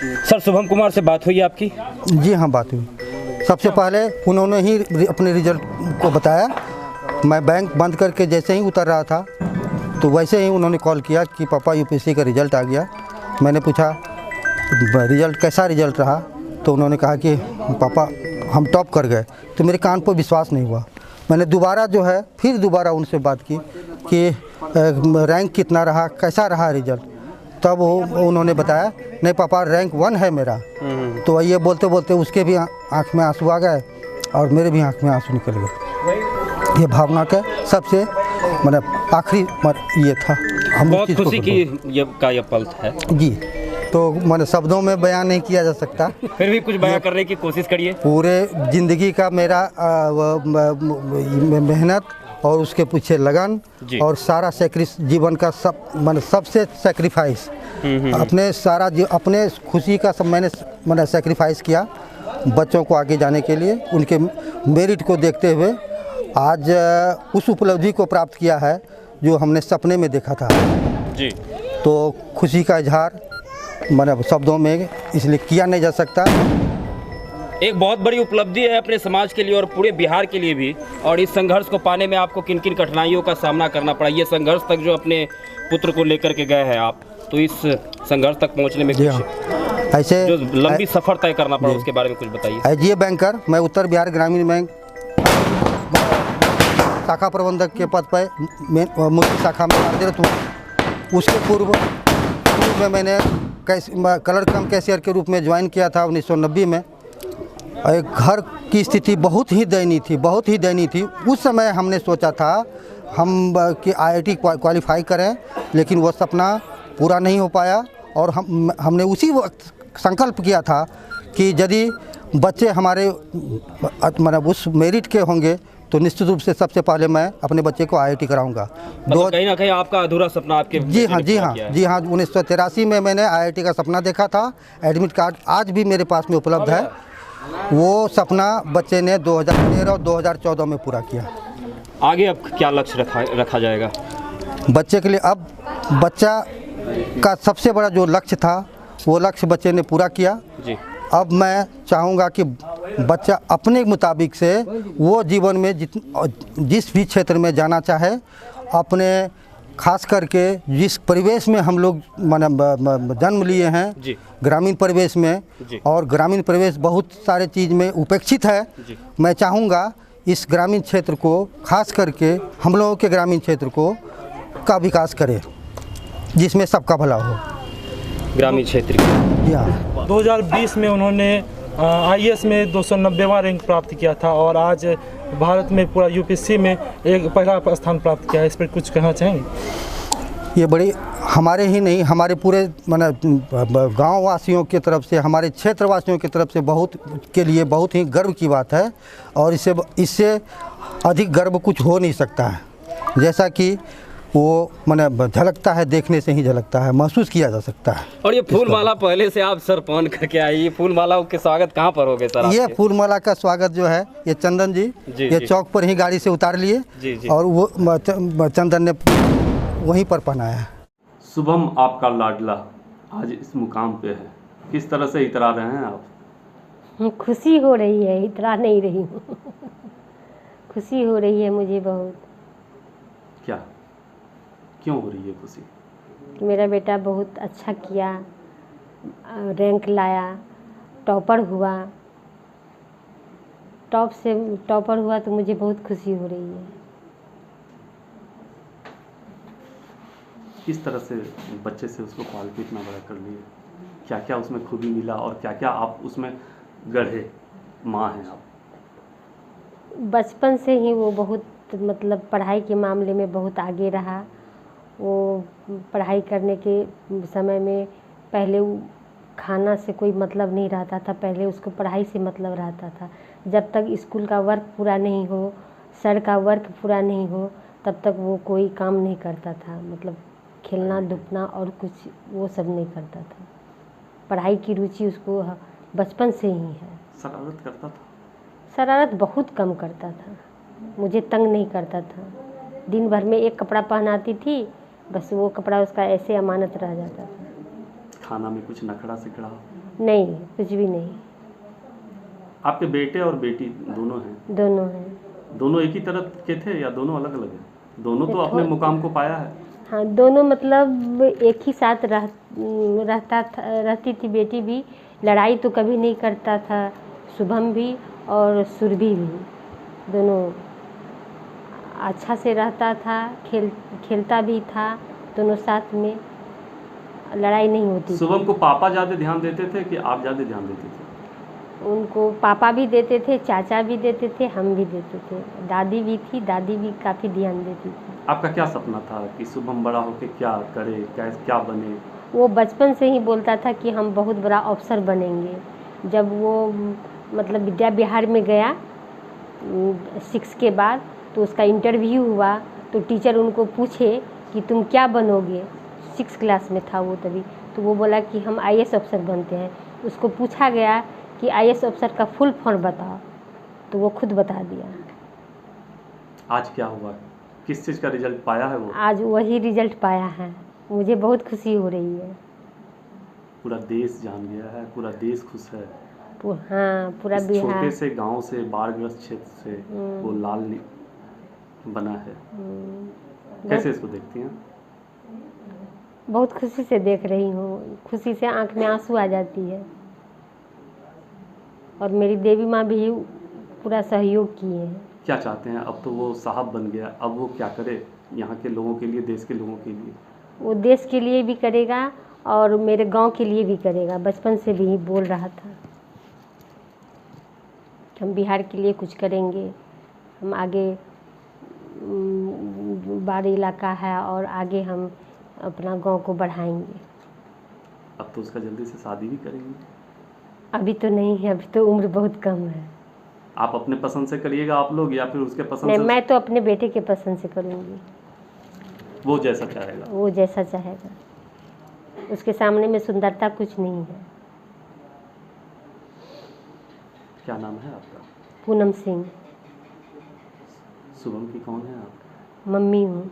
Sir Shubham Kumar से बात हुई आपकी? जी हाँ, बात हुई। सबसे पहले उन्होंने ही अपने रिजल्ट को बताया। मैं बैंक बंद करके जैसे ही उतर रहा था तो वैसे ही उन्होंने कॉल किया कि पापा यूपीएससी का रिज़ल्ट आ गया। मैंने पूछा रिज़ल्ट कैसा रिज़ल्ट रहा, तो उन्होंने कहा कि पापा हम टॉप कर गए। तो मेरे कान पर विश्वास नहीं हुआ। मैंने दोबारा जो है फिर दोबारा उनसे बात की कि रैंक कितना रहा, कैसा रहा रिज़ल्ट। तब वो उन्होंने बताया नहीं पापा रैंक 1 है मेरा। तो ये बोलते बोलते उसके भी आँख में आंसू आ गए और मेरे भी आँख में आंसू निकल गए। ये भावना का सबसे मतलब आखिरी ये था। हम बहुत खुशी की ये पल है जी। तो मैंने शब्दों में बयान नहीं किया जा सकता, फिर भी कुछ बयान करने की कोशिश करिए। पूरे ज़िंदगी का मेरा मेहनत और उसके पीछे लगन और सारा जीवन का मैंने सबसे सेक्रीफाइस अपने अपने खुशी का सब मैंने सेक्रीफाइस किया बच्चों को आगे जाने के लिए। उनके मेरिट को देखते हुए आज उस उपलब्धि को प्राप्त किया है जो हमने सपने में देखा था जी। तो खुशी का इजहार मैंने शब्दों में इसलिए किया नहीं जा सकता। एक बहुत बड़ी उपलब्धि है अपने समाज के लिए और पूरे बिहार के लिए भी। और इस संघर्ष को पाने में आपको किन किन कठिनाइयों का सामना करना पड़ा, ये संघर्ष तक जो अपने पुत्र को लेकर के गए हैं आप, तो इस संघर्ष तक पहुंचने में कुछ ऐसे जो लंबी सफर तय करना पड़ा उसके बारे में कुछ बताइए। एजीए बैंकर मैं उत्तर बिहार ग्रामीण बैंक शाखा प्रबंधक के पद पर मुख्य शाखा में कार्यरत हूँ। उसके पूर्व में मैंने कलर कम कैशियर के रूप में ज्वाइन किया था 1990 में। एक घर की स्थिति बहुत ही दयनीय थी। उस समय हमने सोचा था हम कि आईआईटी क्वालिफाई करें, लेकिन वो सपना पूरा नहीं हो पाया। और हमने उसी वक्त संकल्प किया था कि यदि बच्चे हमारे मतलब उस मेरिट के होंगे तो निश्चित रूप से सबसे पहले मैं अपने बच्चे को आईआईटी कराऊंगा। कहीं ना कहीं आपका अधूरा सपना आपके जी हाँ 1983 में मैंने आईआईटी का सपना देखा था। एडमिट कार्ड आज भी मेरे पास में उपलब्ध है। वो सपना बच्चे ने 2013 और 2014 में पूरा किया। आगे अब क्या लक्ष्य रखा जाएगा बच्चे के लिए? अब बच्चा का सबसे बड़ा जो लक्ष्य था वो लक्ष्य बच्चे ने पूरा किया जी। अब मैं चाहूँगा कि बच्चा अपने मुताबिक से वो जीवन में जिस भी क्षेत्र में जाना चाहे, अपने खास करके जिस परिवेश में हम लोग जन्म लिए हैं ग्रामीण परिवेश में, और ग्रामीण परिवेश बहुत सारे चीज़ में उपेक्षित है। मैं चाहूँगा इस ग्रामीण क्षेत्र को खास करके हम लोगों के ग्रामीण क्षेत्र को का विकास करे जिसमें सबका भला हो ग्रामीण क्षेत्र। जी हाँ। 2020 में उन्होंने आईएएस में 290वां रैंक प्राप्त किया था और आज भारत में पूरा यूपीएससी में एक पहला स्थान प्राप्त किया है। इस पर कुछ कहना चाहेंगे? ये बड़ी हमारे ही नहीं हमारे पूरे गांव वासियों की तरफ से, हमारे क्षेत्र वासियों की तरफ से बहुत ही गर्व की बात है। और इससे अधिक गर्व कुछ हो नहीं सकता है। जैसा कि वो झलकता है, देखने से ही झलकता है, महसूस किया जा सकता है। और ये फूल माला पहले से आप सर पहन करके आए, ये फूल माला के स्वागत कहाँ पर होगे सर? ये फूल माला का स्वागत जो है ये चंदन जी ये चौक पर ही गाड़ी से उतार लिए और वो चंदन ने वहीं पर पहनाया है। शुभम आपका लाडला आज इस मुकाम पे है, किस तरह से इतरा रहे हैं आप? खुशी हो रही है, इतरा नहीं रही हूँ। खुशी हो रही है मुझे बहुत। क्या क्यों हो रही है खुशी? मेरा बेटा बहुत अच्छा किया, रैंक लाया, टॉपर हुआ तो मुझे बहुत खुशी हो रही है। किस तरह से बच्चे से उसको क्वालिटी इतना बड़ा कर लिए, क्या क्या उसमें खूबी मिला और क्या क्या आप उसमें गढ़े? माँ हैं आप। बचपन से ही वो बहुत मतलब पढ़ाई के मामले में बहुत आगे रहा। वो पढ़ाई करने के समय में पहले खाना से कोई मतलब नहीं रहता था, पहले उसको पढ़ाई से मतलब रहता था। जब तक स्कूल का वर्क पूरा नहीं हो, सर का वर्क पूरा नहीं हो, तब तक वो कोई काम नहीं करता था। मतलब खेलना धूपना और कुछ वो सब नहीं करता था। पढ़ाई की रुचि उसको बचपन से ही है। शरारत करता था? शरारत बहुत कम करता था, मुझे तंग नहीं करता था। दिन भर में एक कपड़ा पहनाती थी, बस वो कपड़ा उसका ऐसे अमानत रह जाता था। खाना में कुछ नखड़ा सिखड़ा? नहीं, कुछ भी नहीं। आपके बेटे और बेटी दोनों हैं? दोनों हैं। दोनों एक ही तरह के थे या दोनों अलग अलग हैं? दोनों तो अपने मुकाम को पाया है। हाँ, दोनों मतलब एक ही साथ रहती थी। बेटी भी लड़ाई तो कभी नहीं करता था, शुभम भी और सुरभि भी। दोनों अच्छा से रहता था, खेलता भी था, दोनों साथ में, लड़ाई नहीं होती थी। शुभम को पापा ज़्यादा ध्यान देते थे कि आप ज़्यादा ध्यान देते थे? उनको पापा भी देते थे, चाचा भी देते थे, हम भी देते थे, दादी भी थी, दादी भी काफ़ी ध्यान देती थी। आपका क्या सपना था कि शुभम बड़ा होकर क्या करे, क्या बने? वो बचपन से ही बोलता था कि हम बहुत बड़ा अफसर बनेंगे। जब वो मतलब विद्या विहार में गया 6 के बाद, तो उसका इंटरव्यू हुआ, तो टीचर उनको पूछे कि तुम क्या बनोगे, 6 क्लास में था वो तभी, तो वो बोला कि हम IAS अफसर बनते हैं। उसको पूछा गया कि IAS अफसर का फुल फॉर्म बताओ, तो वो खुद बता दिया। आज क्या हुआ, किस चीज़ का रिजल्ट पाया है वो? आज वही रिजल्ट पाया है, मुझे बहुत खुशी हो रही है। पूरा देश जान गया है, पूरा देश खुश है। हाँ, पूरा इस बिहार। छोटे से गांव से, बाढ़ग्रस्त क्षेत्र से वो लाल बना है। कैसे इसको देखती हैं? बहुत खुशी से देख रही हूँ, खुशी से आंख में आंसू आ जाती है। और मेरी देवी माँ भी पूरा सहयोग किए हैं। क्या चाहते हैं? अब तो वो साहब बन गया, अब वो क्या करे यहाँ के लोगों के लिए, देश के लोगों के लिए? वो देश के लिए भी करेगा और मेरे गांव के लिए भी करेगा। बचपन से भी बोल रहा था कि हम बिहार के लिए कुछ करेंगे, हम आगे बाढ़ इलाका है और आगे हम अपना गांव को बढ़ाएंगे। अब तो उसका जल्दी से शादी भी करेंगे? अभी तो नहीं है, अभी तो उम्र बहुत कम है। आप अपने पसंद से करिएगा आप लोग, या फिर उसके पसंद नहीं, से? मैं तो अपने बेटे के पसंद से करूँगी, वो जैसा चाहेगा। वो जैसा चाहेगा। उसके सामने में सुंदरता कुछ नहीं है। क्या नाम है आपका? पूनम सिंह। शुभम की कौन है आप? मम्मी हूँ।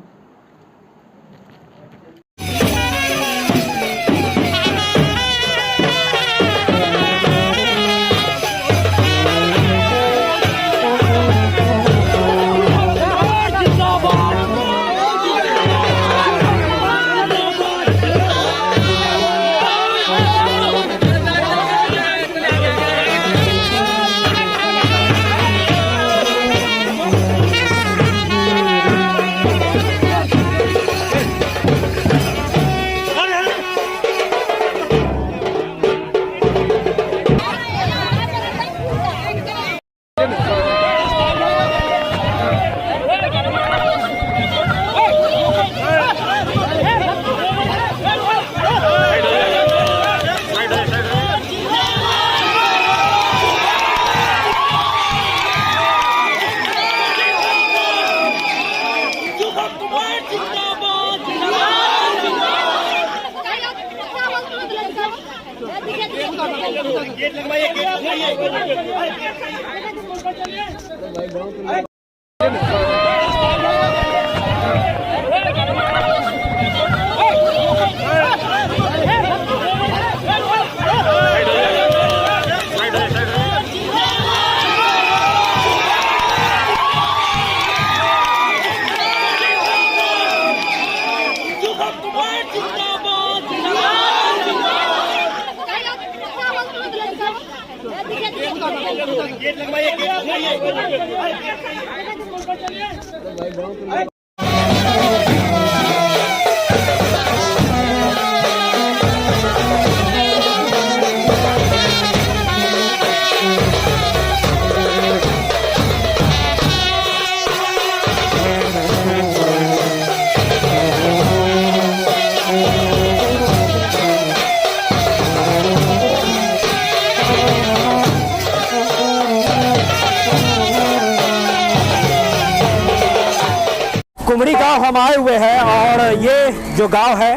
कुमड़ी गांव हम आए हुए हैं और ये जो गांव है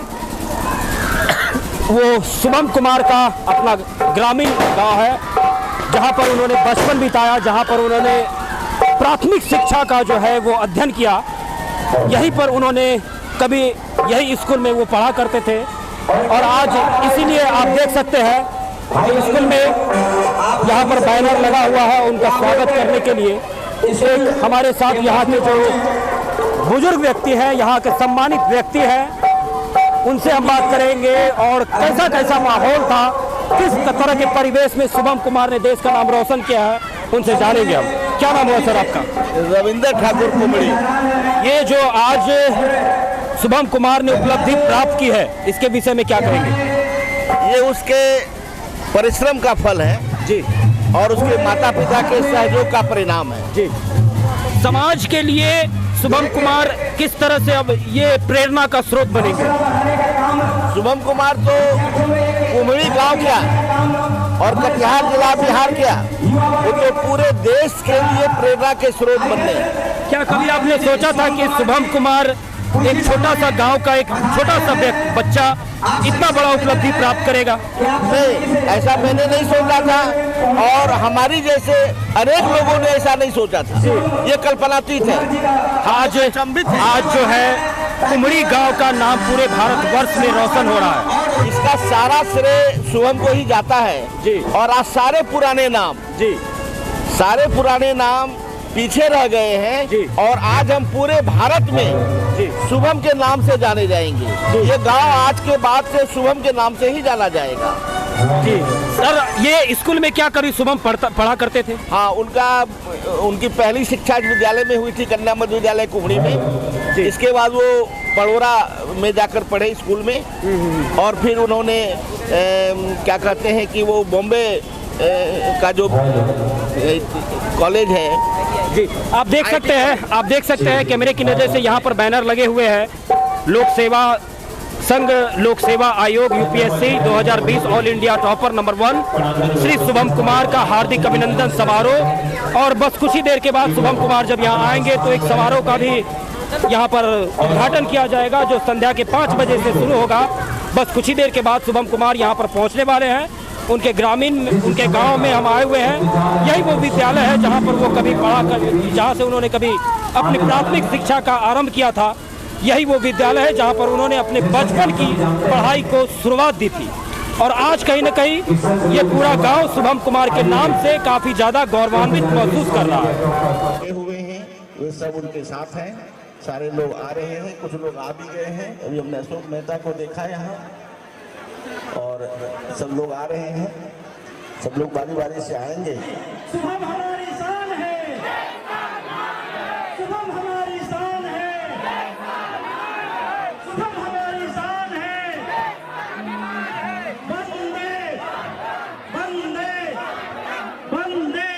वो शुभम कुमार का अपना ग्रामीण गांव है, जहां पर उन्होंने बचपन बिताया, जहां पर उन्होंने प्राथमिक शिक्षा का जो है वो अध्ययन किया। यहीं पर उन्होंने कभी यही स्कूल में वो पढ़ा करते थे और आज इसीलिए आप देख सकते हैं कि स्कूल में यहाँ पर बैनर लगा हुआ है उनका स्वागत करने के लिए। एक हमारे साथ यहाँ के जो बुजुर्ग व्यक्ति हैं, यहाँ के सम्मानित व्यक्ति हैं, उनसे हम बात करेंगे और कैसा कैसा माहौल था, किस तरह के परिवेश में शुभम कुमार ने देश का नाम रोशन किया है, उनसे जानेंगे हम। क्या नाम हुआ सर आपका? रविंद्र ठाकुर कुमड़ी। ये जो आज शुभम कुमार ने उपलब्धि प्राप्त की है, इसके विषय में क्या कहेंगे? ये उसके परिश्रम का फल है जी, और उसके माता पिता के सहयोग का परिणाम है जी। समाज के लिए शुभम कुमार किस तरह से अब ये प्रेरणा का स्रोत बनेंगे? शुभम कुमार तो कुमड़ी गांव क्या और कटिहार जिला बिहार क्या, वो तो पूरे देश के लिए प्रेरणा के स्रोत बनने। क्या कभी आपने सोचा था कि शुभम कुमार एक छोटा सा गांव का एक छोटा सा बच्चा इतना बड़ा उपलब्धि प्राप्त करेगा? नहीं, ऐसा मैंने नहीं सोचा था, और हमारी जैसे अनेक लोगों ने ऐसा नहीं सोचा था। ये कल्पनातीत है। आज जो है कुमड़ी गांव का नाम पूरे भारतवर्ष में रोशन हो रहा है। इसका सारा श्रेय शुभम को ही जाता है जी। और आज सारे पुराने नाम पीछे रह गए हैं जी। और आज हम पूरे भारत में जी। शुभम के नाम से जाने जाएंगे। ये गांव आज के बाद से शुभम के नाम से ही जाना जाएगा जी। सर, ये स्कूल में क्या कभी शुभम पढ़ा करते थे? हाँ, उनकी पहली शिक्षा विद्यालय में हुई थी, कन्या मध्य विद्यालय कुमड़ी में। इसके बाद वो पड़ोरा में जाकर पढ़े स्कूल में, और फिर उन्होंने क्या कहते हैं कि वो बॉम्बे का जो कॉलेज है जी। आप देख सकते हैं कैमरे की नज़र से यहाँ पर बैनर लगे हुए हैं। लोक सेवा संघ लोक सेवा आयोग UPSC 2020 all India topper number 1 Shri Shubham Kumar का हार्दिक अभिनंदन समारोह। और बस कुछ ही देर के बाद शुभम कुमार जब यहाँ आएंगे तो एक समारोह का भी यहाँ पर उद्घाटन किया जाएगा, जो संध्या के 5 बजे से शुरू होगा। बस कुछ ही देर के बाद शुभम कुमार यहाँ पर पहुँचने वाले हैं। उनके गांव में हम आए हुए हैं। यही वो विद्यालय है जहाँ पर वो कभी जहाँ से उन्होंने कभी अपनी प्राथमिक शिक्षा का आरंभ किया था। यही वो विद्यालय है जहाँ पर उन्होंने अपने बचपन की पढ़ाई को शुरुआत दी थी। और आज कहीं न कहीं ये पूरा गांव शुभम कुमार के नाम से काफ़ी ज़्यादा गौरवान्वित महसूस कर रहा है। हुए हैं वे सब उनके साथ हैं। सारे लोग आ रहे हैं, कुछ लोग आ भी गए हैं। अभी हमने अशोक मेहता को देखा यहाँ, और सब लोग आ रहे हैं। सब लोग बारी बारी से आएंगे। शुभम हमारी शान है, शुभम हमारी शान है, शुभम हमारी शान है। वंदे वंदे वंदे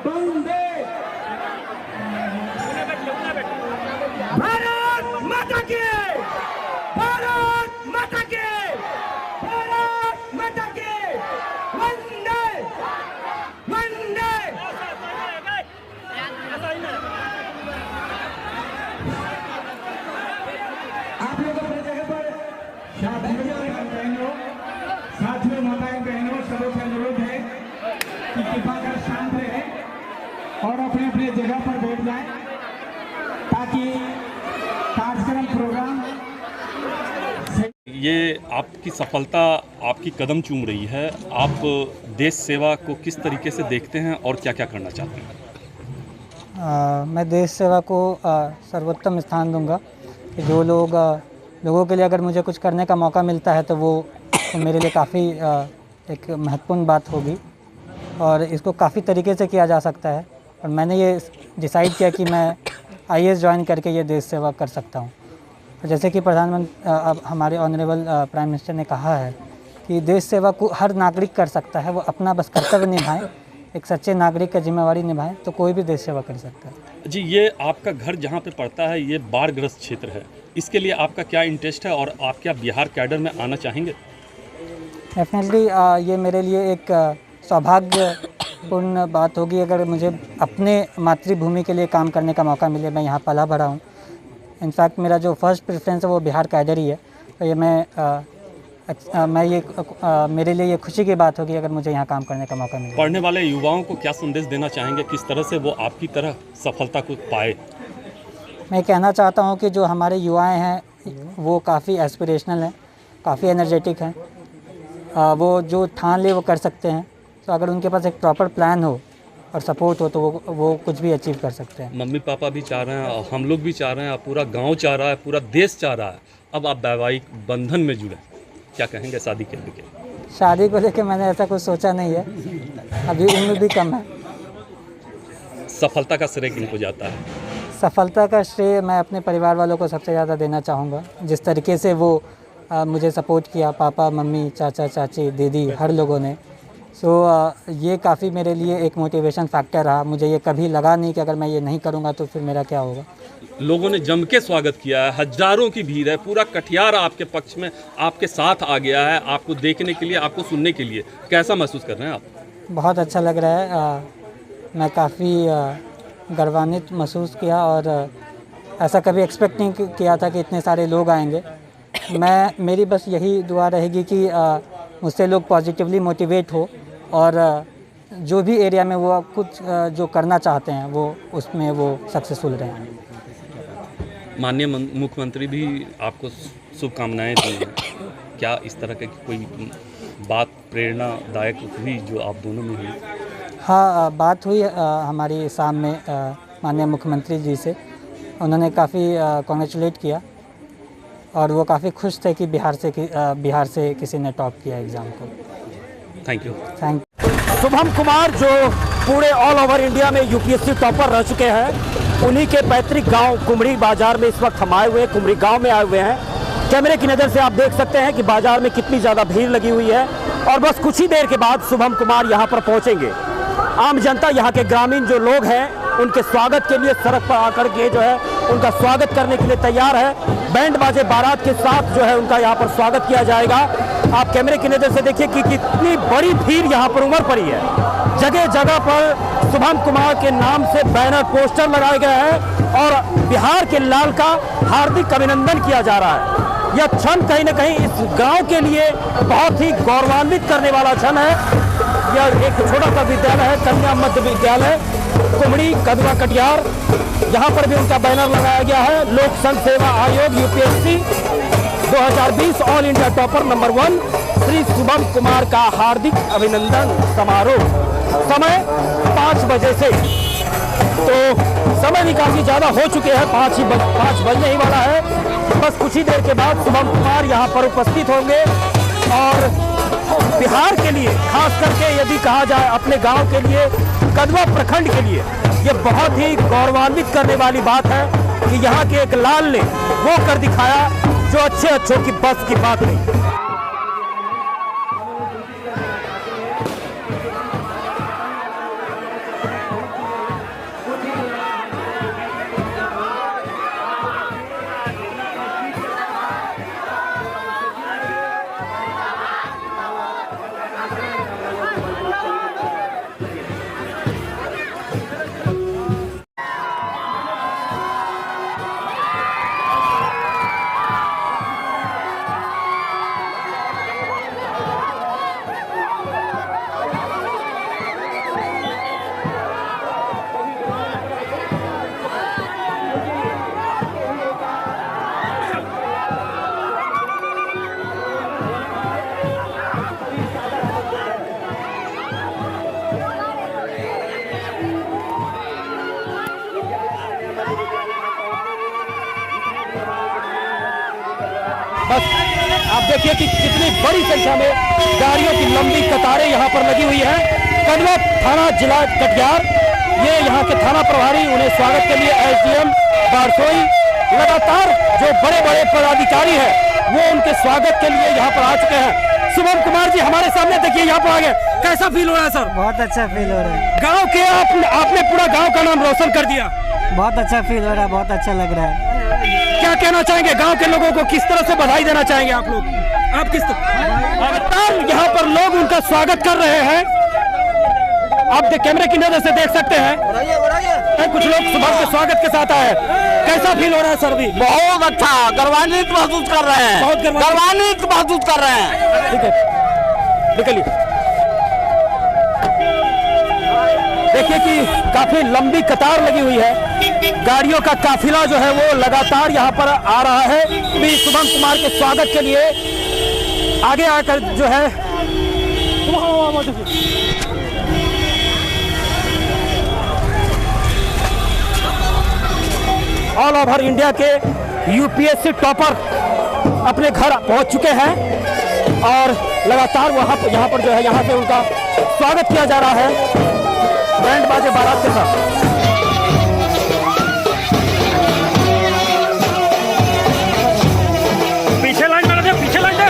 वंदे भारत माता की, भारत माता की, भारत माता की, वंदे वंदे। आप लोग अपनी जगह पर साथियों माताएं बहनों सबों से अनुरोध है कि कृपा कर शांत रहे और अपने अपने जगह पर बैठ जाएं, ताकि कार्यक्रम प्रोग्राम। ये आपकी सफलता आपकी कदम चूम रही है। आप देश सेवा को किस तरीके से देखते हैं और क्या क्या करना चाहते हैं? मैं देश सेवा को सर्वोत्तम स्थान दूंगा कि जो लोगों के लिए अगर मुझे कुछ करने का मौका मिलता है तो वो मेरे लिए काफ़ी एक महत्वपूर्ण बात होगी, और इसको काफ़ी तरीके से किया जा सकता है। और मैंने ये डिसाइड किया कि मैं IAS ज्वाइन करके ये देश सेवा कर सकता हूँ। जैसे कि प्रधानमंत्री अब हमारे ऑनरेबल प्राइम मिनिस्टर ने कहा है कि देश सेवा को हर नागरिक कर सकता है, वो अपना बस कर्तव्य निभाएं, एक सच्चे नागरिक का जिम्मेवारी निभाएं तो कोई भी देश सेवा कर सकता है। जी, ये आपका घर जहाँ पे पड़ता है ये बाढ़ग्रस्त क्षेत्र है, इसके लिए आपका क्या इंटरेस्ट है और आप क्या बिहार कैडर में आना चाहेंगे? डेफिनेटली ये मेरे लिए एक सौभाग्यपूर्ण बात होगी अगर मुझे अपने मातृभूमि के लिए काम करने का मौका मिले। मैं यहाँ पला बढ़ा हूँ। इनफैक्ट मेरा जो फर्स्ट प्रेफरेंस है वो बिहार कैडर ही है। तो ये मेरे लिए ये खुशी की बात होगी अगर मुझे यहाँ काम करने का मौका मिले। पढ़ने वाले युवाओं को क्या संदेश देना चाहेंगे, किस तरह से वो आपकी तरह सफलता को पाए? मैं कहना चाहता हूँ कि जो हमारे युवाएं हैं वो काफ़ी एस्पिरेशनल हैं, काफ़ी एनर्जेटिक हैं। वो जो ठान ले वो कर सकते हैं। तो अगर उनके पास एक प्रॉपर प्लान हो और सपोर्ट हो तो वो कुछ भी अचीव कर सकते हैं। मम्मी पापा भी चाह रहे हैं और हम लोग भी चाह रहे हैं, पूरा गांव चाह रहा है, पूरा देश चाह रहा है। अब आप वैवाहिक बंधन में जुड़े, क्या कहेंगे शादी के लिए? शादी को लेकर मैंने ऐसा कुछ सोचा नहीं है, अभी उम्र भी कम है। सफलता का श्रेय किनको जाता है? सफलता का श्रेय मैं अपने परिवार वालों को सबसे ज़्यादा देना चाहूँगा। जिस तरीके से वो मुझे सपोर्ट किया, पापा मम्मी चाचा चाची दीदी हर लोगों ने। ये काफ़ी मेरे लिए एक मोटिवेशन फैक्टर रहा। मुझे ये कभी लगा नहीं कि अगर मैं ये नहीं करूँगा तो फिर मेरा क्या होगा। लोगों ने जम के स्वागत किया है, हजारों की भीड़ है, पूरा कटिहार आपके पक्ष में आपके साथ आ गया है, आपको देखने के लिए, आपको सुनने के लिए। कैसा महसूस कर रहे हैं आप? बहुत अच्छा लग रहा है। मैं काफ़ी गर्वान्वित महसूस किया और ऐसा कभी एक्सपेक्ट नहीं किया था कि इतने सारे लोग आएंगे। मेरी बस यही दुआ रहेगी कि मुझसे लोग पॉजिटिवली मोटिवेट हो और जो भी एरिया में वो कुछ जो करना चाहते हैं वो उसमें वो सक्सेसफुल रहें। माननीय मुख्यमंत्री भी आपको शुभकामनाएं दी हैं, क्या इस तरह की कोई बात प्रेरणादायक हुई जो आप दोनों में हुई? हाँ, बात हुई हमारी शाम में माननीय मुख्यमंत्री जी से। उन्होंने काफ़ी कॉन्ग्रेचुलेट किया और वो काफ़ी खुश थे कि बिहार से किसी ने टॉप किया एग्ज़ाम को। Thank you. शुभम कुमार जो पूरे ऑल ओवर इंडिया में यूपीएससी टॉपर रह चुके हैं, उन्हीं के पैतृक गांव कुमरी बाजार में इस वक्त हम आए हुए हैं, कुमरी गांव में आए हुए हैं। कैमरे की नज़र से आप देख सकते हैं कि बाजार में कितनी ज़्यादा भीड़ लगी हुई है और बस कुछ ही देर के बाद शुभम कुमार यहाँ पर पहुँचेंगे। आम जनता, यहाँ के ग्रामीण जो लोग हैं, उनके स्वागत के लिए सड़क पर आकर के जो है उनका स्वागत करने के लिए तैयार है। बैंड बाजे बारात के साथ जो है उनका यहाँ पर स्वागत किया जाएगा। आप कैमरे की नज़र से देखिए कि कितनी बड़ी भीड़ यहाँ पर उमड़ पड़ी है। जगह जगह पर शुभम कुमार के नाम से बैनर पोस्टर लगाए गए हैं और बिहार के लाल का हार्दिक अभिनंदन किया जा रहा है। यह क्षण कहीं न कहीं इस गांव के लिए बहुत ही गौरवान्वित करने वाला क्षण है। यह एक छोटा सा विद्यालय है, कन्या मध्य विद्यालय कुमड़ी कदवा कटिहार। यहाँ पर भी उनका बैनर लगाया गया है। लोक संघ सेवा आयोग UPSC 2020 all India topper number 1 Shri Shubham Kumar का हार्दिक अभिनंदन समारोह। समय 5 बजे से, तो समय भी काफ़ी ज़्यादा हो चुके हैं, 5 बजने ही वाला है। बस कुछ ही देर के बाद शुभम कुमार यहाँ पर उपस्थित होंगे और बिहार के लिए, खास करके यदि कहा जाए अपने गांव के लिए, कदवा प्रखंड के लिए, ये बहुत ही गौरवान्वित करने वाली बात है कि यहाँ के एक लाल ने वो कर दिखाया जो अच्छों की बस की बात नहीं। बस आप देखिए कि कितनी बड़ी संख्या में गाड़ियों की लंबी कतारें यहाँ पर लगी हुई है। कदवा थाना जिला कटिहार, ये यहाँ के थाना प्रभारी, उन्हें स्वागत के लिए एसडीएम बारसोई, लगातार जो बड़े बड़े पदाधिकारी हैं वो उनके स्वागत के लिए यहाँ पर आ चुके हैं। शुभम कुमार जी हमारे सामने देखिए, यहाँ पर आ गए। कैसा फील हो रहा है सर? बहुत अच्छा फील हो रहा है। गाँव के आपने पूरा गाँव का नाम रोशन कर दिया। बहुत अच्छा फील हो रहा है, बहुत अच्छा लग रहा है। क्या कहना चाहेंगे गांव के लोगों को, किस तरह से बधाई देना चाहेंगे आप लोग? आप किस तरह यहाँ पर लोग उनका स्वागत कर रहे हैं, आप कैमरे की नजर से देख सकते हैं। कुछ लोग सुबह के स्वागत के साथ आए। कैसा फील हो रहा है सर? भी बहुत अच्छा, गर्वान्वित महसूस कर रहे हैं, बहुत गर्वान्वित महसूस कर रहे हैं। ठीक है, निकलिए। देखिए कि काफी लंबी कतार लगी हुई है, गाड़ियों का काफिला जो है वो लगातार यहाँ पर आ रहा है भी शुभम कुमार के स्वागत के लिए। आगे आकर जो है ऑल ओवर इंडिया के यूपीएससी टॉपर अपने घर पहुंच चुके हैं और लगातार यहाँ पर जो है यहाँ से उनका स्वागत किया जा रहा है बैंड बाजे बारात के साथ। पीछे लाइन में लगे, पीछे लाइन में।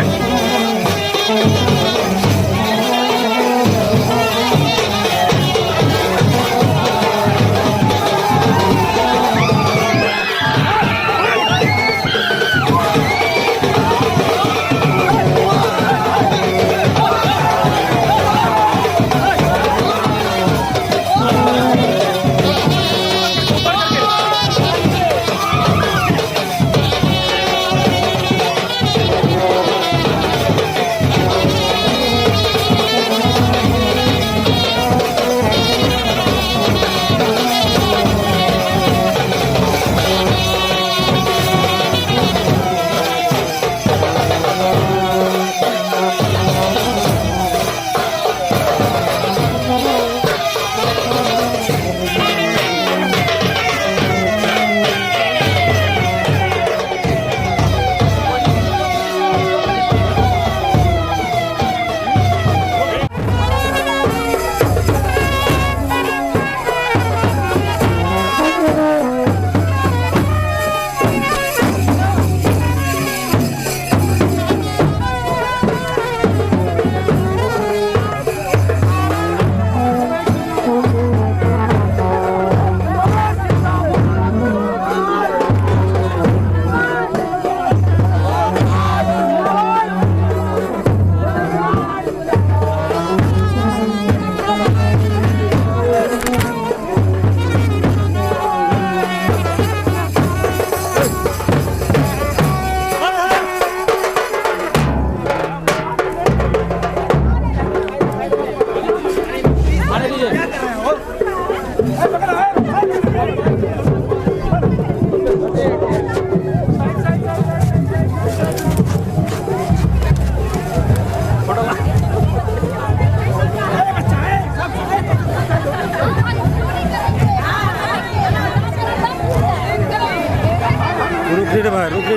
रुक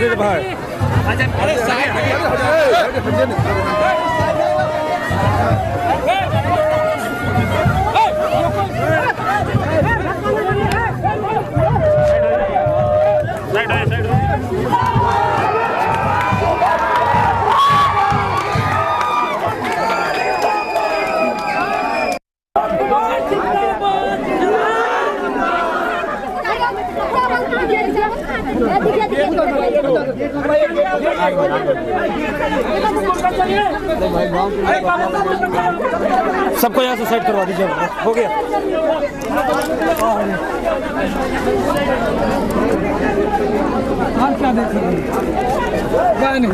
रे भाई। सबको यहाँ से साइड करवा दीजिए, हो गया। क्या देखेंगे नहीं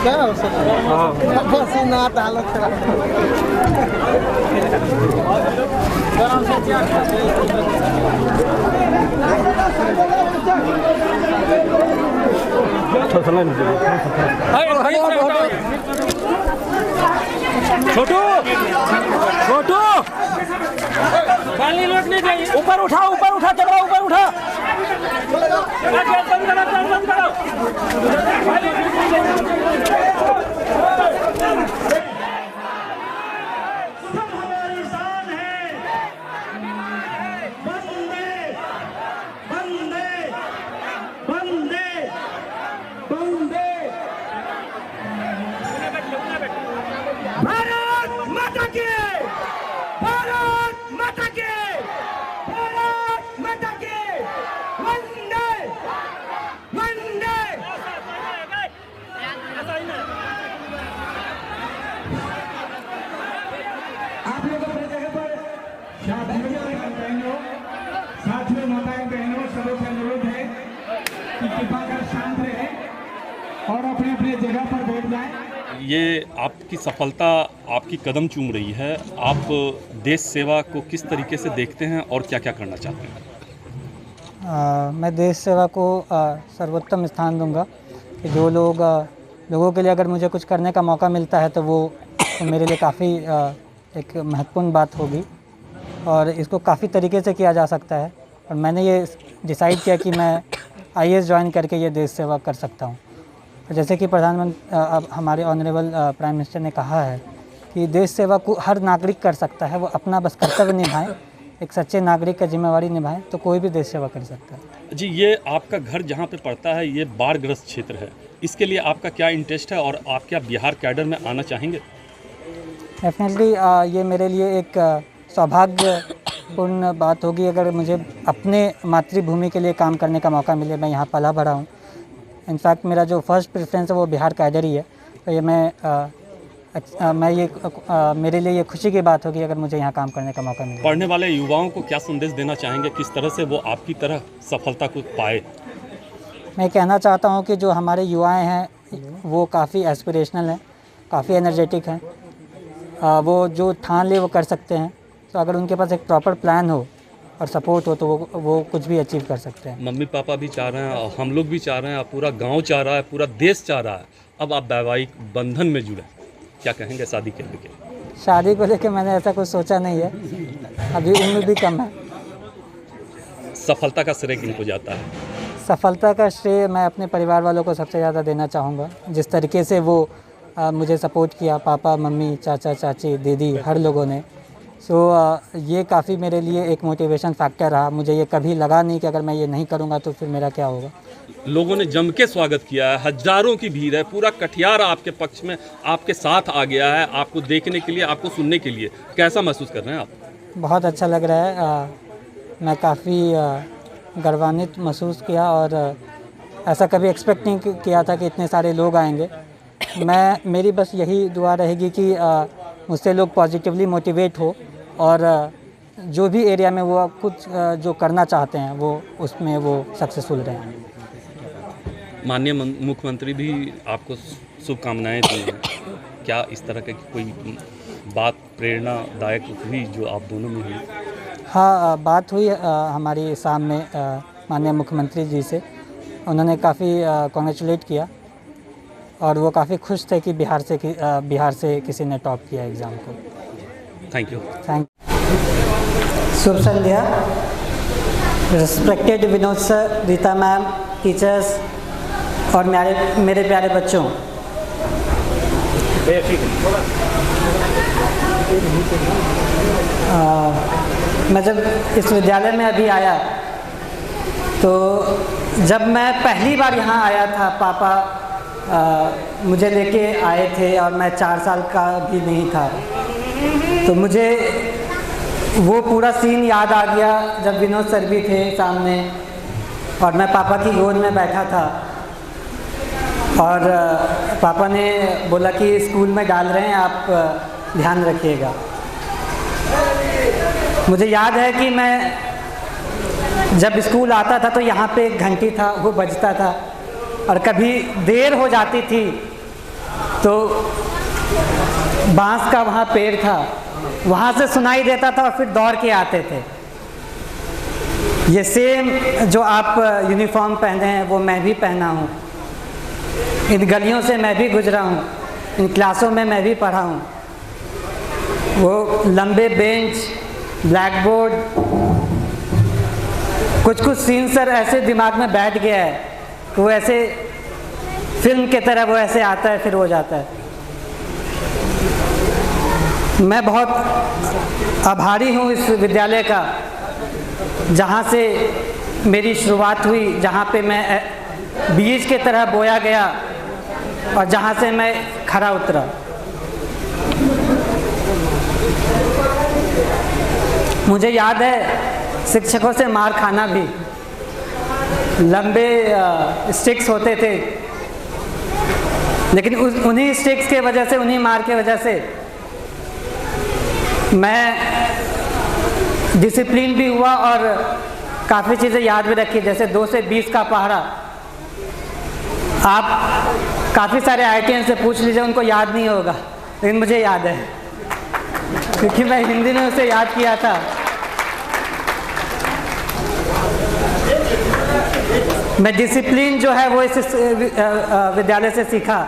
क्या हो सकता पसीना हालत खराब। छोटू छोटू ऊपर उठा, ऊपर उठा, चलो ऊपर उठा। साथियों, माताएं बहनों, सबों से अनुरोध है कि कृपा कर शांत रहे और अपने अपने जगह पर बैठ जाएं। ये आपकी सफलता आपकी कदम चूम रही है। आप देश सेवा को किस तरीके से देखते हैं और क्या क्या करना चाहते हैं? मैं देश सेवा को सर्वोत्तम स्थान दूंगा कि जो लोगों के लिए अगर मुझे कुछ करने का मौका मिलता है तो वो मेरे लिए काफ़ी एक महत्वपूर्ण बात होगी और इसको काफ़ी तरीके से किया जा सकता है। और मैंने ये डिसाइड किया कि मैं IAS ज्वाइन करके ये देश सेवा कर सकता हूँ। जैसे कि प्रधानमंत्री अब हमारे ऑनरेबल प्राइम मिनिस्टर ने कहा है कि देश सेवा को हर नागरिक कर सकता है, वो अपना बस कर्तव्य निभाएं, एक सच्चे नागरिक का जिम्मेवारी निभाएं तो कोई भी देश सेवा कर सकता है। जी, ये आपका घर जहाँ पे पड़ता है ये बाढ़ग्रस्त क्षेत्र है, इसके लिए आपका क्या इंटरेस्ट है और आप क्या बिहार कैडर में आना चाहेंगे? डेफिनेटली ये मेरे लिए एक सौभाग्यपूर्ण बात होगी अगर मुझे अपने मातृभूमि के लिए काम करने का मौका मिले। मैं यहाँ पला बढ़ा हूँ। इनफैक्ट मेरा जो फर्स्ट प्रेफरेंस है वो बिहार कैडर ही है। तो ये मेरे लिए ये खुशी की बात होगी अगर मुझे यहाँ काम करने का मौका मिले। पढ़ने वाले युवाओं को क्या संदेश देना चाहेंगे, किस तरह से वो आपकी तरह सफलता को पाए? मैं कहना चाहता हूँ कि जो हमारे युवाएं हैं वो काफ़ी एस्पिरेशनल हैं, काफ़ी एनर्जेटिक हैं, वो जो ठान ले वो कर सकते हैं। तो अगर उनके पास एक प्रॉपर प्लान हो और सपोर्ट हो तो वो कुछ भी अचीव कर सकते हैं। मम्मी पापा भी चाह रहे हैं और हम लोग भी चाह रहे हैं, पूरा गांव चाह रहा है, पूरा देश चाह रहा है। अब आप वैवाहिक बंधन में जुड़े, क्या कहेंगे शादी के लेके? शादी को लेके मैंने ऐसा कुछ सोचा नहीं है, अभी उम्र भी कम है। सफलता का श्रेय किनको जाता है? सफलता का श्रेय मैं अपने परिवार वालों को सबसे ज़्यादा देना चाहूँगा। जिस तरीके से वो मुझे सपोर्ट किया, पापा मम्मी चाचा चाची दीदी हर लोगों ने, ये काफ़ी मेरे लिए एक मोटिवेशन फैक्टर रहा। मुझे ये कभी लगा नहीं कि अगर मैं ये नहीं करूँगा तो फिर मेरा क्या होगा। लोगों ने जम के स्वागत किया है, हजारों की भीड़ है, पूरा कटिहार आपके पक्ष में आपके साथ आ गया है, आपको देखने के लिए, आपको सुनने के लिए। कैसा महसूस कर रहे हैं आप? बहुत अच्छा लग रहा है। मैं काफ़ी गर्वान्वित महसूस किया और ऐसा कभी एक्सपेक्ट नहीं किया था कि इतने सारे लोग आएंगे। मेरी बस यही दुआ रहेगी कि मुझसे लोग पॉजिटिवली मोटिवेट हो और जो भी एरिया में वो कुछ जो करना चाहते हैं वो उसमें वो सक्सेसफुल रहें। माननीय मुख्यमंत्री भी आपको शुभकामनाएं दी हैं, क्या इस तरह की कोई बात प्रेरणादायक हुई जो आप दोनों में हुई? हाँ, बात हुई हमारी शाम में माननीय मुख्यमंत्री जी से। उन्होंने काफ़ी कॉन्ग्रेचुलेट किया और वो काफ़ी खुश थे कि बिहार से किसी ने टॉप किया एग्ज़ाम को। Thank you. Shubh Sandhya. Respected Vinod sir, Rita ma'am, teachers और मेरे प्यारे बच्चों, मैं जब इस विद्यालय में अभी आया तो जब मैं पहली बार यहाँ आया था, पापा मुझे लेके आए थे और मैं 4 साल का भी नहीं था, तो मुझे वो पूरा सीन याद आ गया जब विनोद सर भी थे सामने और मैं पापा की गोद में बैठा था और पापा ने बोला कि स्कूल में डाल रहे हैं, आप ध्यान रखिएगा। मुझे याद है कि मैं जब स्कूल आता था तो यहाँ पे एक घंटी था, वो बजता था और कभी देर हो जाती थी तो बांस का वहाँ पेड़ था, वहाँ से सुनाई देता था और फिर दौड़ के आते थे। ये सेम जो आप यूनिफॉर्म पहने हैं वो मैं भी पहना हूँ, इन गलियों से मैं भी गुजरा हूँ, इन क्लासों में मैं भी पढ़ा हूँ। वो लंबे बेंच, ब्लैक बोर्ड, कुछ सीन सर ऐसे दिमाग में बैठ गया है कि वो ऐसे फिल्म की तरह वो ऐसे आता है फिर हो जाता है। मैं बहुत आभारी हूँ इस विद्यालय का जहाँ से मेरी शुरुआत हुई, जहाँ पे मैं बीज के तरह बोया गया और जहाँ से मैं खरा उतरा। मुझे याद है शिक्षकों से मार खाना भी, लंबे स्टिक्स होते थे, लेकिन उन्हीं स्टिक्स के वजह से, उन्हीं मार के वजह से मैं डिसिप्लिन भी हुआ और काफ़ी चीज़ें याद भी रखी, जैसे 2 से 20 का पहाड़ा। आप काफ़ी सारे IITians से पूछ लीजिए, उनको याद नहीं होगा, लेकिन मुझे याद है क्योंकि मैं हिंदी में उसे याद किया था। मैं डिसिप्लिन जो है वो इस विद्यालय से सीखा।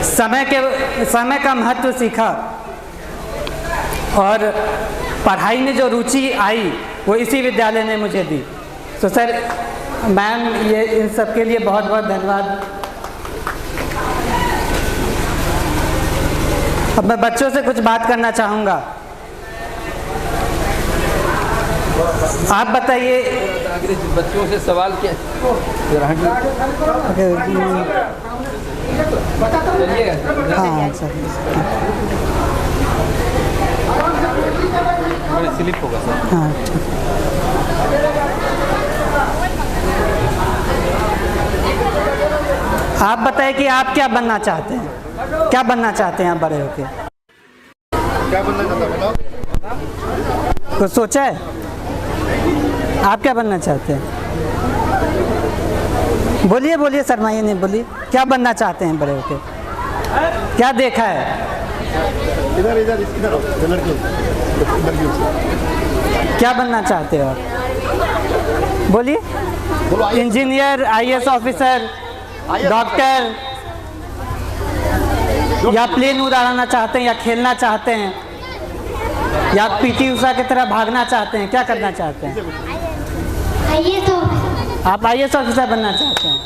समय का महत्व सीखा और पढ़ाई में जो रुचि आई वो इसी विद्यालय ने मुझे दी। तो सर मैम ये इन सब के लिए बहुत बहुत धन्यवाद। अब मैं बच्चों से कुछ बात करना चाहूँगा। आप बताइए बच्चों से सवाल क्या? हाँ सर स्लिप होगा सर। हाँ आप बताइए कि आप क्या बनना चाहते हैं? क्या बनना चाहते हैं आप बड़े होके? क्या बनना चाहता है बताओ? कुछ सोचा है? आप क्या बनना चाहते हैं? बोलिए बोलिए, शर्माइए नहीं, बोलिए क्या बनना चाहते हैं बड़े होके? क्या देखा है? इधर इधर इधर क्या बनना चाहते हो आप? बोलिए। इंजीनियर, आईएएस ऑफिसर, डॉक्टर, या प्लेन उड़ाना चाहते हैं, या खेलना चाहते हैं, या पीटी उषा की तरह भागना चाहते हैं? क्या करना चाहते हैं? आप आईएएस ऑफिसर बनना चाहते हैं?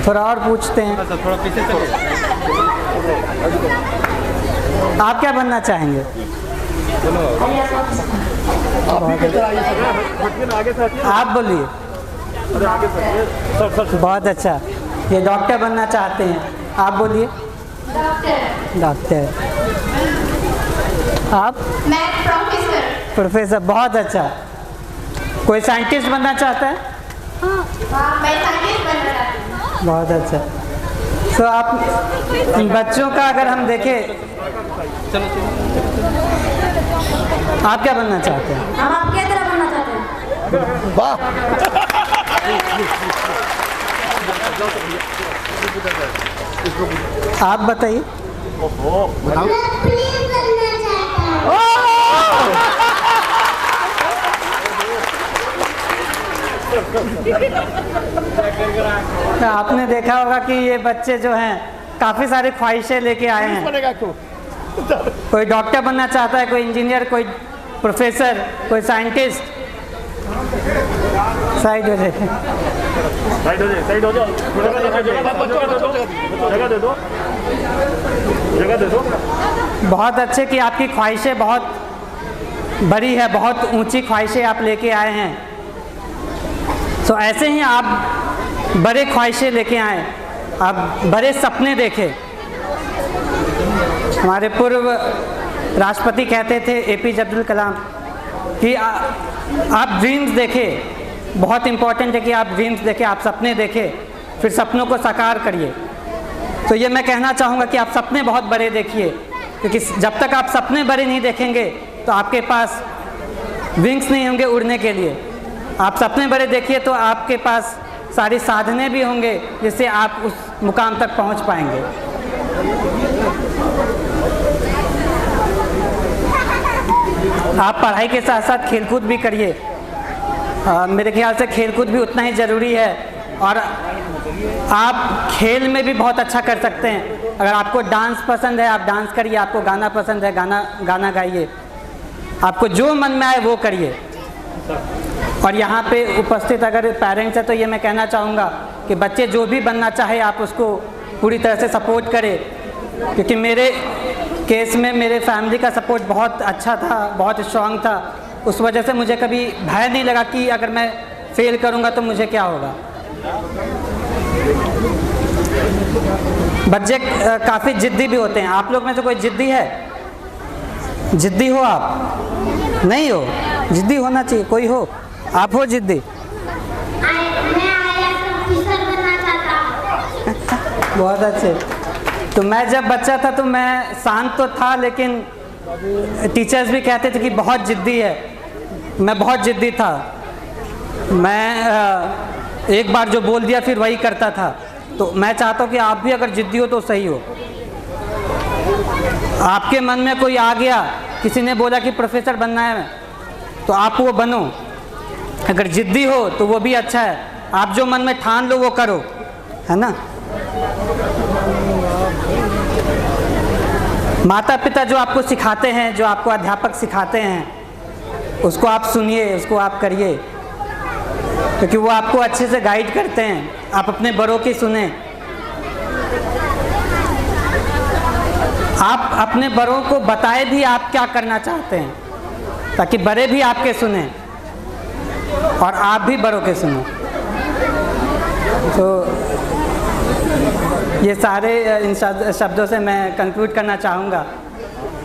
थोड़ा और पूछते हैं। थोड़ा पीछे आप क्या बनना चाहेंगे? आप बोलिए। बहुत अच्छा, ये डॉक्टर बनना चाहते हैं। आप बोलिए। डॉक्टर। आप? मैं प्रोफेसर। प्रोफेसर, बहुत अच्छा। कोई साइंटिस्ट बनना चाहता है? हाँ, मैं साइंटिस्ट बनना चाहती हूँ। बहुत अच्छा। तो आप बच्चों का अगर हम देखें, आप क्या बनना चाहते हैं? हम आपके तरह बनना चाहते हैं। वाह। आप बताइए। आपने देखा होगा कि ये बच्चे जो हैं काफ़ी सारी ख्वाहिशें लेके आए हैं। कोई डॉक्टर बनना चाहता है, कोई इंजीनियर, कोई प्रोफेसर, कोई साइंटिस्ट। साइड हो जाए, साइड हो जाए, साइड हो जाओ। जगह दे दो, जगह दे दो। बहुत अच्छे कि आपकी ख्वाहिशें बहुत बड़ी है, बहुत ऊंची ख्वाहिशें आप लेके आए हैं। तो ऐसे ही आप बड़े ख्वाहिशें लेके आए, आप बड़े सपने देखें। हमारे पूर्व राष्ट्रपति कहते थे एपीजे अब्दुल कलाम कि आप ड्रीम्स देखें। बहुत इम्पोर्टेंट है कि आप ड्रीम्स देखें, आप सपने देखें, फिर सपनों को साकार करिए। तो ये मैं कहना चाहूँगा कि आप सपने बहुत बड़े देखिए, क्योंकि जब तक आप सपने बड़े नहीं देखेंगे तो आपके पास विंग्स नहीं होंगे उड़ने के लिए। आप सपने बड़े देखिए तो आपके पास सारी साधने भी होंगे जिससे आप उस मुकाम तक पहुंच पाएंगे। आप पढ़ाई के साथ साथ खेलकूद भी करिए। मेरे ख्याल से खेलकूद भी उतना ही ज़रूरी है, और आप खेल में भी बहुत अच्छा कर सकते हैं। अगर आपको डांस पसंद है, आप डांस करिए। आपको गाना पसंद है, गाना गाइए। आपको जो मन में आए वो करिए। और यहाँ पे उपस्थित अगर पेरेंट्स हैं तो ये मैं कहना चाहूँगा कि बच्चे जो भी बनना चाहे आप उसको पूरी तरह से सपोर्ट करें, क्योंकि मेरे केस में मेरे फैमिली का सपोर्ट बहुत अच्छा था, बहुत स्ट्रांग था। उस वजह से मुझे कभी भय नहीं लगा कि अगर मैं फेल करूँगा तो मुझे क्या होगा। बच्चे काफ़ी जिद्दी भी होते हैं। आप लोग में से कोई जिद्दी है? जिद्दी हो आप? नहीं हो? जिद्दी होना चाहिए। कोई हो? आप हो जिद्दी? बहुत अच्छे। तो मैं जब बच्चा था तो मैं शांत तो था, लेकिन टीचर्स भी कहते थे कि बहुत जिद्दी है। मैं बहुत जिद्दी था। मैं एक बार जो बोल दिया फिर वही करता था। तो मैं चाहता हूँ कि आप भी अगर जिद्दी हो तो सही हो। आपके मन में कोई आ गया, किसी ने बोला कि प्रोफेसर बनना है तो आप वो बनो। अगर जिद्दी हो तो वो भी अच्छा है, आप जो मन में ठान लो वो करो, है ना। माता पिता जो आपको सिखाते हैं, जो आपको अध्यापक सिखाते हैं, उसको आप सुनिए, उसको आप करिए, क्योंकि वो आपको अच्छे से गाइड करते हैं। आप अपने बड़ों की सुने, आप अपने बड़ों को बताए भी आप क्या करना चाहते हैं, ताकि बड़े भी आपके सुने और आप भी बड़ों के सुनो। तो ये सारे इन शब्दों से मैं कंक्लूड करना चाहूँगा।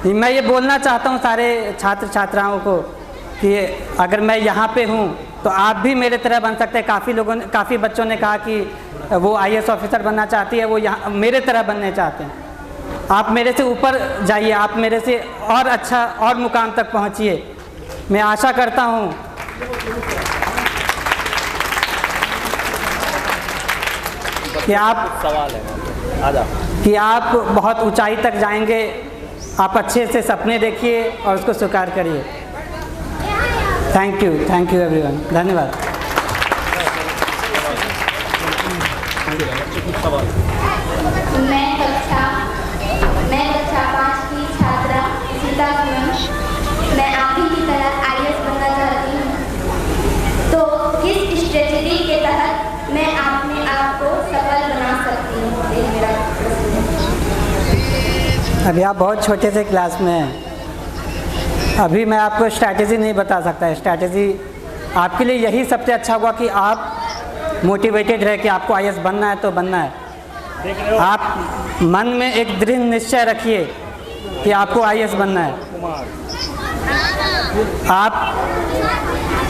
मैं ये बोलना चाहता हूँ सारे छात्र छात्राओं को कि अगर मैं यहाँ पे हूँ तो आप भी मेरे तरह बन सकते हैं। काफ़ी बच्चों ने कहा कि वो IAS ऑफिसर बनना चाहती है, वो यहाँ मेरे तरह बनने चाहते हैं। आप मेरे से ऊपर जाइए, आप मेरे से और अच्छा और मुकाम तक पहुँचिए। मैं आशा करता हूँ कि आप बहुत ऊंचाई तक जाएंगे। आप अच्छे से सपने देखिए और उसको स्वीकार करिए। Thank you everyone. धन्यवाद। मैं कक्षा 5 की छात्रा सीता सुमन, मैं आप ही की तरह IAS बनना चाहती हूँ। तो किस स्ट्रेटजी के तहत मैं अपने आप को सफल बना सकती हूँ, ये मेरा प्रश्न है। अभी आप बहुत छोटे से क्लास में हैं, अभी मैं आपको स्ट्रैटेजी नहीं बता सकता। स्ट्रैटेजी आपके लिए यही सबसे अच्छा होगा कि आप मोटिवेटेड रहे कि आपको IAS बनना है तो बनना है। आप मन में एक दृढ़ निश्चय रखिए कि आपको IAS बनना है। आप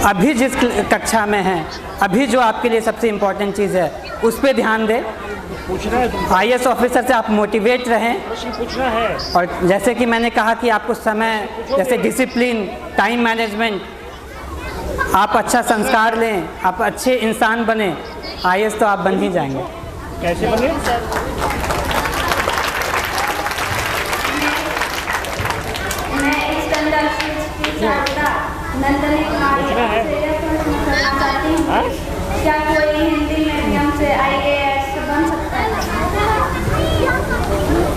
अभी जिस कक्षा में हैं, अभी जो आपके लिए सबसे इम्पोर्टेंट चीज़ है उस पर ध्यान दें। IAS ऑफिसर से आप मोटिवेट रहें। और जैसे कि मैंने कहा कि आपको समय, जैसे डिसिप्लिन, टाइम मैनेजमेंट, आप अच्छा संस्कार लें, आप अच्छे इंसान बने, IAS तो आप बन ही जाएंगे। कैसे बने? मैं इस संदर्भ की छात्रा नंदनी कुमारी से पूछना चाहती हूँ, क्या कोई हिंदी मीडियम से IAS बन सकता है?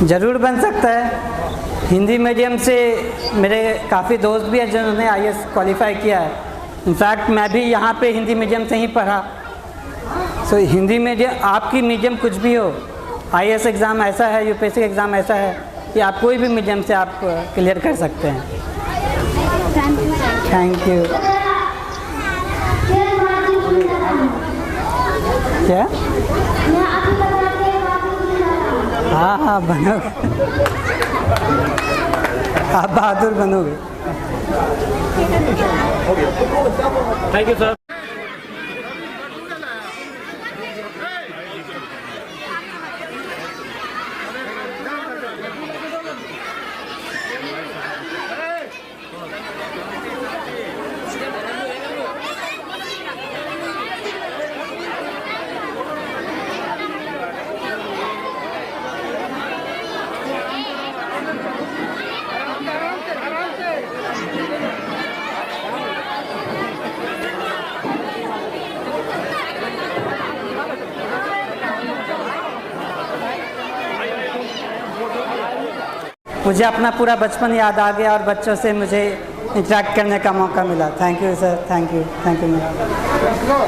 ज़रूर बन सकता है। हिंदी मीडियम से मेरे काफ़ी दोस्त भी हैं जिन्होंने IAS क्वालिफाई किया है। इनफैक्ट मैं भी यहाँ पे हिंदी मीडियम से ही पढ़ा। सो हिंदी मीडियम, आपकी मीडियम कुछ भी हो, IAS एग्ज़ाम ऐसा है, UPSC एग्ज़ाम ऐसा है कि आप कोई भी मीडियम से आप क्लियर कर सकते हैं। Thank you. क्या? हाँ बनोगे, आप बहादुर बनोगे। Thank you sir. मुझे अपना पूरा बचपन याद आ गया और बच्चों से मुझे इंटरेक्ट करने का मौका मिला। Thank you sir, thank you ma'am.